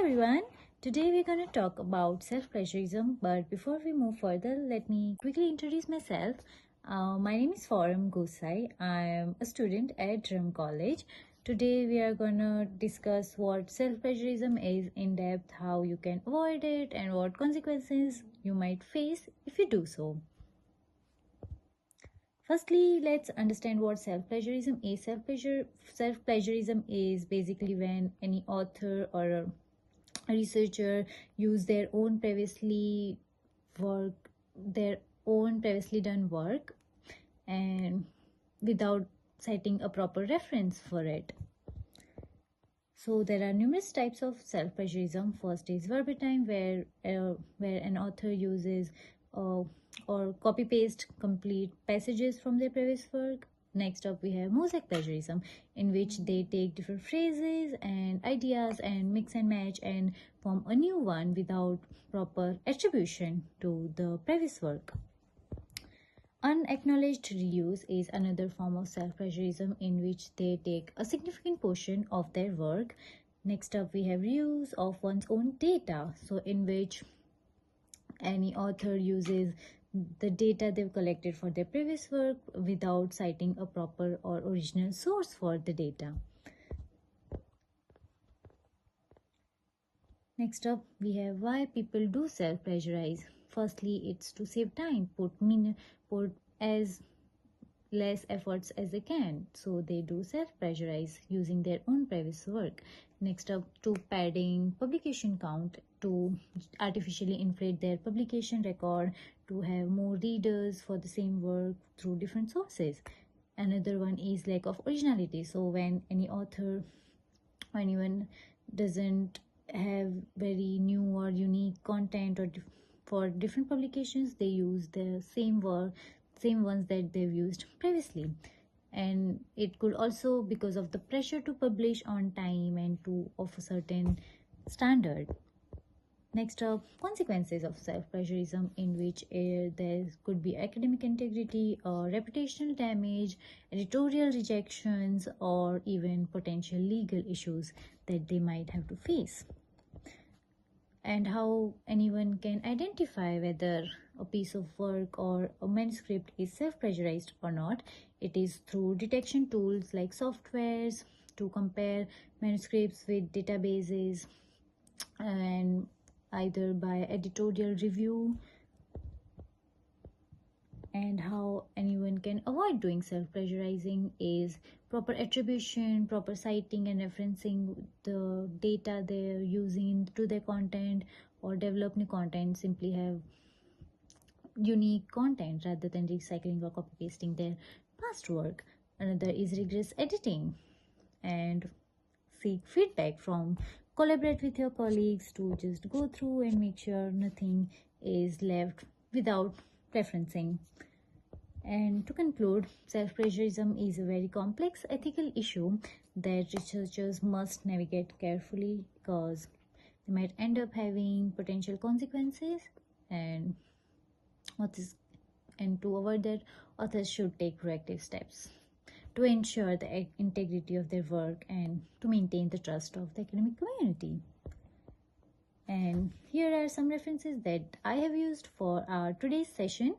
everyone, today we're going to talk about self-plagiarism, but before we move further, let me quickly introduce myself. My name is Forum Gosai. I am a student at Drum College. Today we are going to discuss what self-plagiarism is in depth, how you can avoid it, and what consequences you might face if you do so. Firstly, let's understand what self-plagiarism is. Self-plagiarism is basically when any author or a researcher use their own previously done work and without citing a proper reference for it. So there are numerous types of self-plagiarism. First is verbatim, where an author uses or copy paste complete passages from their previous work. Next up, we have mosaic plagiarism, in which they take different phrases and ideas and mix and match and form a new one without proper attribution to the previous work. Unacknowledged reuse is another form of self-plagiarism, in which they take a significant portion of their work. Next up, we have reuse of one's own data, so in which any author uses the data they've collected for their previous work without citing a proper or original source for the data. Next up, we have why people do self-plagiarize. Firstly, it's to save time, put as less efforts as they can, so they do self-plagiarize using their own previous work. Next up, to padding publication count, to artificially inflate their publication record, to have more readers for the same work through different sources. Another one is lack of originality. So when any author or anyone doesn't have very new or unique content, or for different publications they use the same ones that they've used previously. And it could also because of the pressure to publish on time and to of a certain standard. Next up, consequences of self-plagiarism, in which there could be academic integrity or reputational damage, editorial rejections, or even potential legal issues that they might have to face. And how anyone can identify whether a piece of work or a manuscript is self-plagiarized or not. It is through detection tools like softwares to compare manuscripts with databases, and either by editorial review. And how anyone can avoid doing self-plagiarizing is proper attribution, proper citing and referencing the data they're using to their content, or develop new content, simply have unique content rather than recycling or copy pasting their past work. Another is rigorous editing, and seek feedback from collaborate with your colleagues to just go through and make sure nothing is left without referencing. And to conclude, self-plagiarism is a very complex ethical issue that researchers must navigate carefully, because they might end up having potential consequences, and to avoid that, authors should take proactive steps to ensure the integrity of their work and to maintain the trust of the academic community. And here are some references that I have used for our today's session.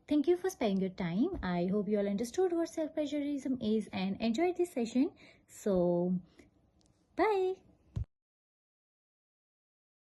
Thank you for spending your time. I hope you all understood what self-plagiarism is and enjoyed this session. So, bye.